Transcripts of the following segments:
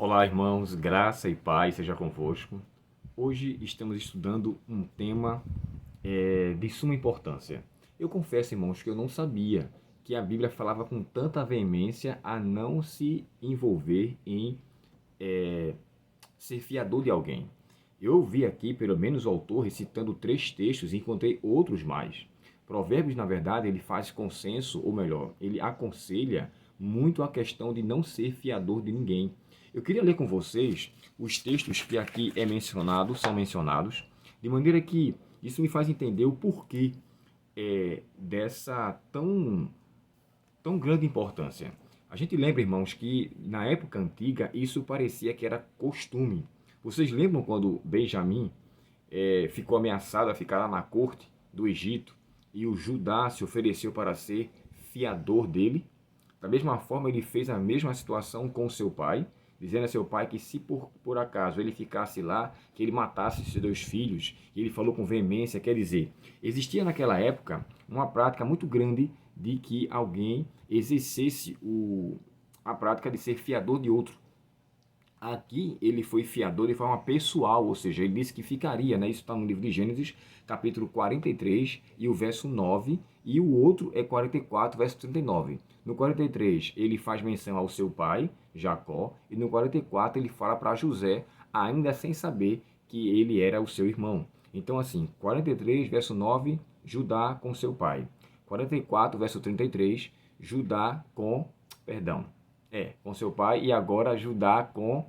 Olá, irmãos, graça e paz seja convosco. Hoje estamos estudando um tema de suma importância. Eu confesso, irmãos, que eu não sabia que a Bíblia falava com tanta veemência a não se envolver em ser fiador de alguém. Eu ouvi aqui, pelo menos, o autor recitando 3 textos e encontrei outros mais. Provérbios, na verdade, ele faz consenso, ou melhor, ele aconselha muito a questão de não ser fiador de ninguém. Eu queria ler com vocês os textos que aqui são mencionados, de maneira que isso me faz entender o porquê dessa tão grande importância. A gente lembra, irmãos, que na época antiga isso parecia que era costume. Vocês lembram quando Benjamim ficou ameaçado a ficar lá na corte do Egito e o Judá se ofereceu para ser fiador dele? Da mesma forma, ele fez a mesma situação com seu pai, dizendo a seu pai que se por acaso ele ficasse lá, que ele matasse seus 2 filhos. E ele falou com veemência, quer dizer, existia naquela época uma prática muito grande de que alguém exercesse a prática de ser fiador de outro. Aqui ele foi fiador de forma pessoal, ou seja, ele disse que ficaria, né? Isso está no livro de Gênesis, capítulo 43 e o verso 9, e o outro é 44, verso 39. No 43 ele faz menção ao seu pai, Jacó, e no 44 ele fala para José, ainda sem saber que ele era o seu irmão. Então assim, 43, verso 9, Judá com seu pai. 44, verso 33, Judá com, perdão, com seu pai, e agora Judá com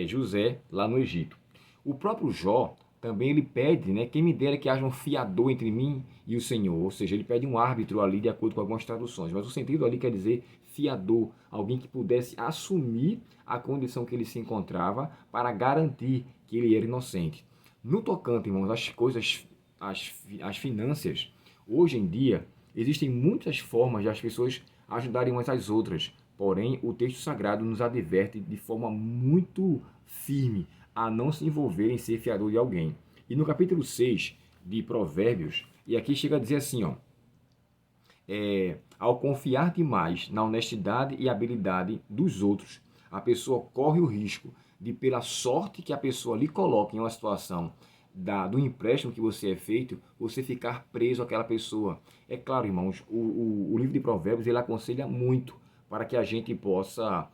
José lá no Egito. O próprio Jó também ele pede, né, quem me dera que haja um fiador entre mim e o Senhor, ou seja, ele pede um árbitro ali de acordo com algumas traduções, mas o sentido ali quer dizer fiador, alguém que pudesse assumir a condição que ele se encontrava para garantir que ele era inocente. No tocante, irmãos, às coisas, às finanças, hoje em dia existem muitas formas de as pessoas ajudarem umas às outras. Porém, o texto sagrado nos adverte de forma muito firme a não se envolver em ser fiador de alguém. E no capítulo 6 de Provérbios, e aqui chega a dizer assim, ao confiar demais na honestidade e habilidade dos outros, a pessoa corre o risco de, pela sorte que a pessoa lhe coloca em uma situação do empréstimo que você é feito, você ficar preso àquela pessoa. É claro, irmãos, o livro de Provérbios ele aconselha muito para que a gente possa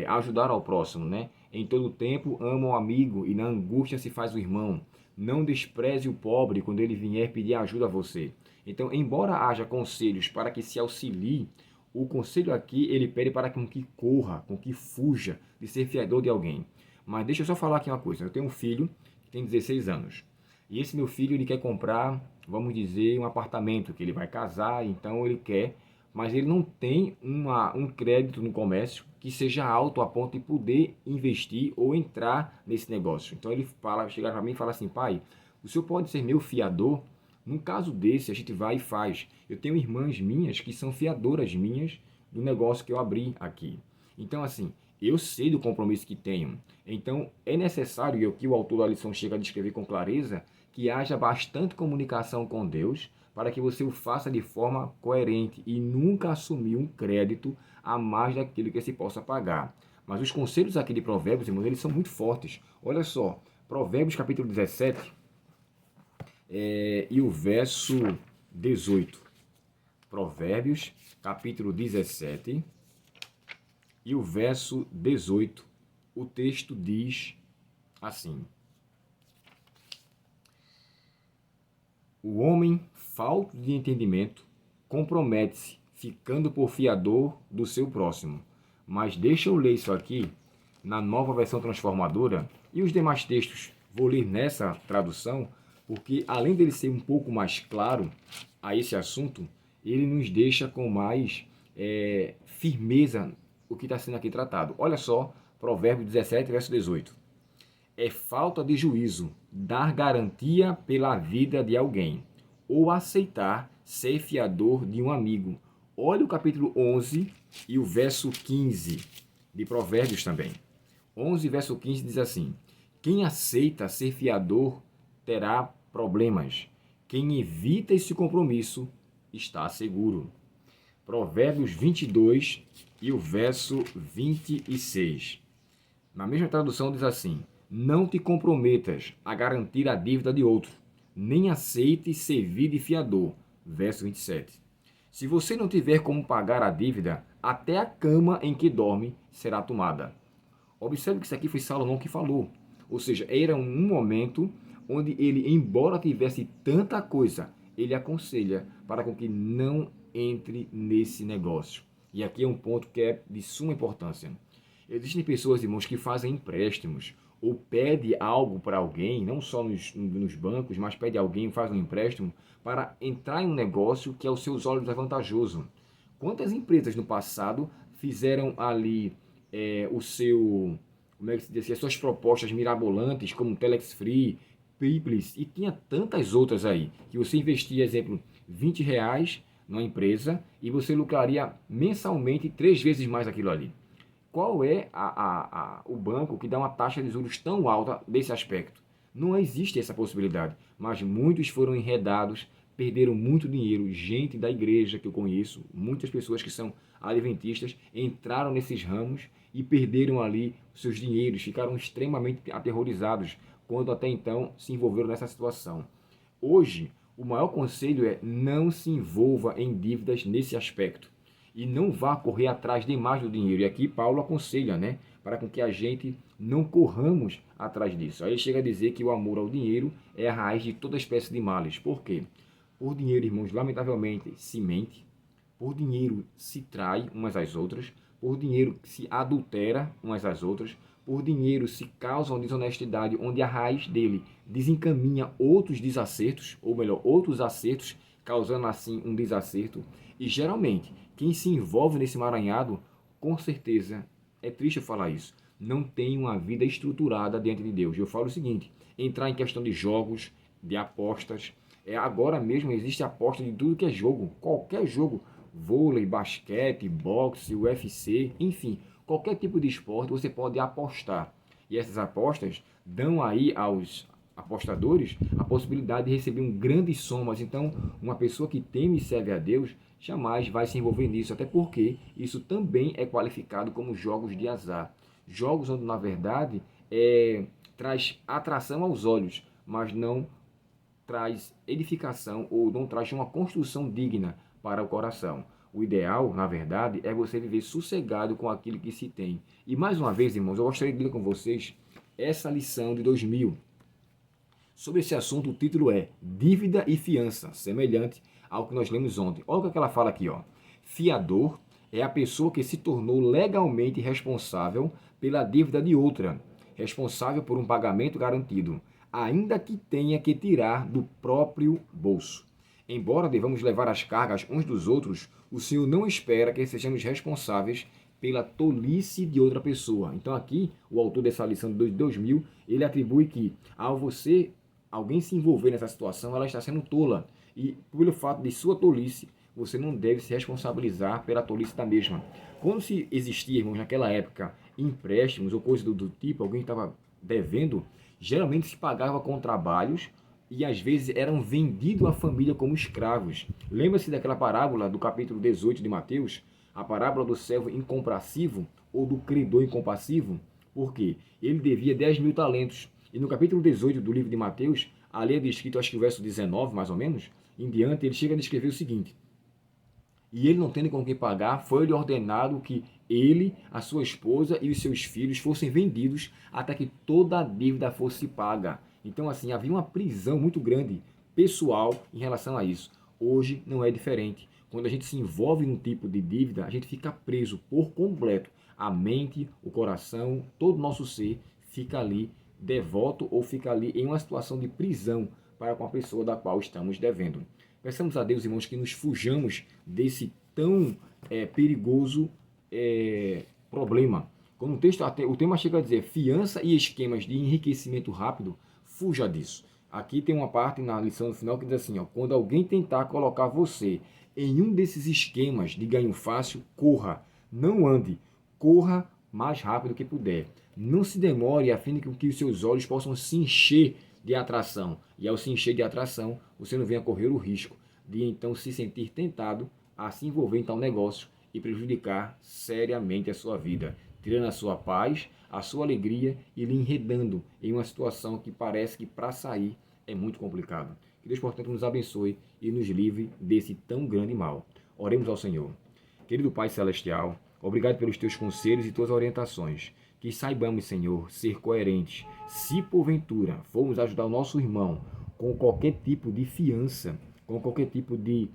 ajudar ao próximo, né? Em todo tempo ama o amigo e na angústia se faz o irmão. Não despreze o pobre quando ele vier pedir ajuda a você. Então, embora haja conselhos para que se auxilie, o conselho aqui ele pede para que corra, com que fuja de ser fiador de alguém. Mas deixa eu só falar aqui uma coisa. Eu tenho um filho que tem 16 anos. E esse meu filho ele quer comprar, vamos dizer, um apartamento, que ele vai casar, então ele quer, mas ele não tem um crédito no comércio que seja alto a ponto de poder investir ou entrar nesse negócio. Então ele chega para mim e fala assim, pai, o senhor pode ser meu fiador? Num caso desse, a gente vai e faz. Eu tenho irmãs minhas que são fiadoras minhas do negócio que eu abri aqui. Então, assim, eu sei do compromisso que tenho. Então, é necessário, e o que o autor da lição chega a descrever com clareza, que haja bastante comunicação com Deus para que você o faça de forma coerente e nunca assumir um crédito a mais daquilo que se possa pagar. Mas os conselhos aqui de Provérbios, irmãos, eles são muito fortes. Olha só, Provérbios capítulo 17 e o verso 18. Provérbios capítulo 17 e o verso 18. O texto diz assim: o homem falto de entendimento compromete-se, ficando por fiador do seu próximo. Mas deixa eu ler isso aqui na Nova Versão Transformadora e os demais textos. Vou ler nessa tradução, porque além dele ser um pouco mais claro a esse assunto, ele nos deixa com mais firmeza o que está sendo aqui tratado. Olha só, Provérbios 17, verso 18. É falta de juízo dar garantia pela vida de alguém ou aceitar ser fiador de um amigo. Olha o capítulo 11 e o verso 15 de Provérbios também. 11, verso 15 diz assim: quem aceita ser fiador terá problemas. Quem evita esse compromisso está seguro. Provérbios 22 e o verso 26. Na mesma tradução diz assim: não te comprometas a garantir a dívida de outro, nem aceite servir de fiador. Verso 27. Se você não tiver como pagar a dívida, até a cama em que dorme será tomada. Observe que isso aqui foi Salomão que falou. Ou seja, era um momento onde ele, embora tivesse tanta coisa, ele aconselha para com que não entre nesse negócio. E aqui é um ponto que é de suma importância. Existem pessoas, irmãos, que fazem empréstimos ou pede algo para alguém, não só nos bancos, mas pede alguém, faz um empréstimo para entrar em um negócio que aos seus olhos é vantajoso. Quantas empresas no passado fizeram ali o seu, como é que se diz assim, as suas propostas mirabolantes, como Telex Free, Piplis, e tinha tantas outras aí, que você investia, exemplo, R$ 20 numa empresa e você lucraria mensalmente 3 vezes mais aquilo ali. Qual é o banco que dá uma taxa de juros tão alta desse aspecto? Não existe essa possibilidade, mas muitos foram enredados, perderam muito dinheiro. Gente da igreja que eu conheço, muitas pessoas que são adventistas, entraram nesses ramos e perderam ali seus dinheiros, ficaram extremamente aterrorizados quando até então se envolveram nessa situação. Hoje, o maior conselho é não se envolva em dívidas nesse aspecto e não vá correr atrás demais do dinheiro. E aqui Paulo aconselha, né, para com que a gente não corramos atrás disso. Aí ele chega a dizer que o amor ao dinheiro é a raiz de toda espécie de males. Por quê? Por dinheiro, irmãos, lamentavelmente se mente, por dinheiro se trai umas às outras, por dinheiro se adultera umas às outras, por dinheiro se causa uma desonestidade onde a raiz dele desencaminha outros desacertos, ou melhor, outros acertos, causando assim um desacerto. E geralmente, quem se envolve nesse emaranhado, com certeza, é triste eu falar isso, não tem uma vida estruturada diante de Deus. Eu falo o seguinte, entrar em questão de jogos, de apostas, agora mesmo existe aposta de tudo que é jogo, qualquer jogo, vôlei, basquete, boxe, UFC, enfim, qualquer tipo de esporte você pode apostar. E essas apostas dão aí aos apostadores a possibilidade de receber um grandes somas. Então, uma pessoa que teme e serve a Deus jamais vai se envolver nisso, até porque isso também é qualificado como jogos de azar. Jogos onde, na verdade, traz atração aos olhos, mas não traz edificação ou não traz uma construção digna para o coração. O ideal, na verdade, é você viver sossegado com aquilo que se tem. E mais uma vez, irmãos, eu gostaria de ler com vocês essa lição de 2000. Sobre esse assunto, o título é Dívida e Fiança, semelhante ao que nós lemos ontem. Olha o que ela fala aqui, ó. Fiador é a pessoa que se tornou legalmente responsável pela dívida de outra, responsável por um pagamento garantido, ainda que tenha que tirar do próprio bolso. Embora devamos levar as cargas uns dos outros, o Senhor não espera que sejamos responsáveis pela tolice de outra pessoa. Então aqui, o autor dessa lição de 2000, ele atribui que ao alguém se envolver nessa situação, ela está sendo tola. E pelo fato de sua tolice, você não deve se responsabilizar pela tolice da mesma. Quando se existia, irmãos, naquela época, empréstimos ou coisa do tipo, alguém estava devendo, geralmente se pagava com trabalhos e às vezes eram vendidos à família como escravos. Lembra-se daquela parábola do capítulo 18 de Mateus? A parábola do servo incompassivo ou do credor incompassivo? Por quê? Ele devia 10.000 talentos. E no capítulo 18 do livro de Mateus, ali é descrito, acho que o verso 19, mais ou menos, em diante, ele chega a descrever o seguinte: e ele, não tendo com quem pagar, foi-lhe ordenado que ele, a sua esposa e os seus filhos fossem vendidos até que toda a dívida fosse paga. Então, assim, havia uma prisão muito grande pessoal em relação a isso. Hoje não é diferente. Quando a gente se envolve num tipo de dívida, a gente fica preso por completo. A mente, o coração, todo o nosso ser fica ali devoto ou fica ali em uma situação de prisão para com a pessoa da qual estamos devendo. Peçamos a Deus, irmãos, que nos fujamos desse tão perigoso problema. Quando o tema chega a dizer fiança e esquemas de enriquecimento rápido, fuja disso. Aqui tem uma parte na lição no final que diz assim, ó, quando alguém tentar colocar você em um desses esquemas de ganho fácil, corra, não ande, corra mais rápido que puder. Não se demore a fim de que os seus olhos possam se encher de atração. E ao se encher de atração, você não venha correr o risco de então se sentir tentado a se envolver em tal negócio e prejudicar seriamente a sua vida. tirando a sua paz, a sua alegria e lhe enredando em uma situação que parece que para sair é muito complicado. Que Deus, portanto, nos abençoe e nos livre desse tão grande mal. Oremos ao Senhor. Querido Pai Celestial, obrigado pelos teus conselhos e tuas orientações. Que saibamos, Senhor, ser coerentes. Se porventura formos ajudar o nosso irmão com qualquer tipo de fiança, com qualquer tipo de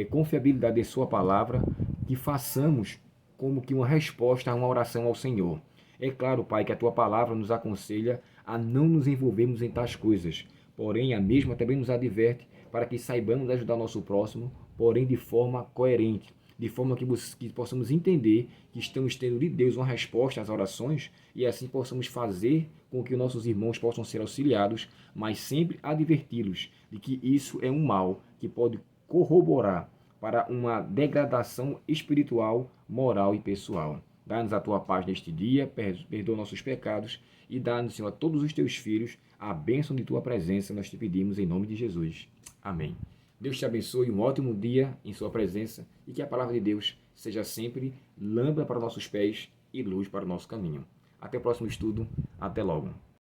confiabilidade em sua palavra, que façamos como que uma resposta a uma oração ao Senhor. É claro, Pai, que a tua palavra nos aconselha a não nos envolvermos em tais coisas. Porém, a mesma também nos adverte para que saibamos ajudar o nosso próximo, porém de forma coerente, de forma que possamos entender que estamos tendo de Deus uma resposta às orações e assim possamos fazer com que nossos irmãos possam ser auxiliados, mas sempre adverti-los de que isso é um mal que pode corroborar para uma degradação espiritual, moral e pessoal. Dá-nos a tua paz neste dia, perdoa nossos pecados e dá-nos, Senhor, a todos os teus filhos a bênção de tua presença, nós te pedimos em nome de Jesus. Amém. Deus te abençoe, um ótimo dia em sua presença e que a palavra de Deus seja sempre lâmpada para nossos pés e luz para o nosso caminho. Até o próximo estudo, até logo.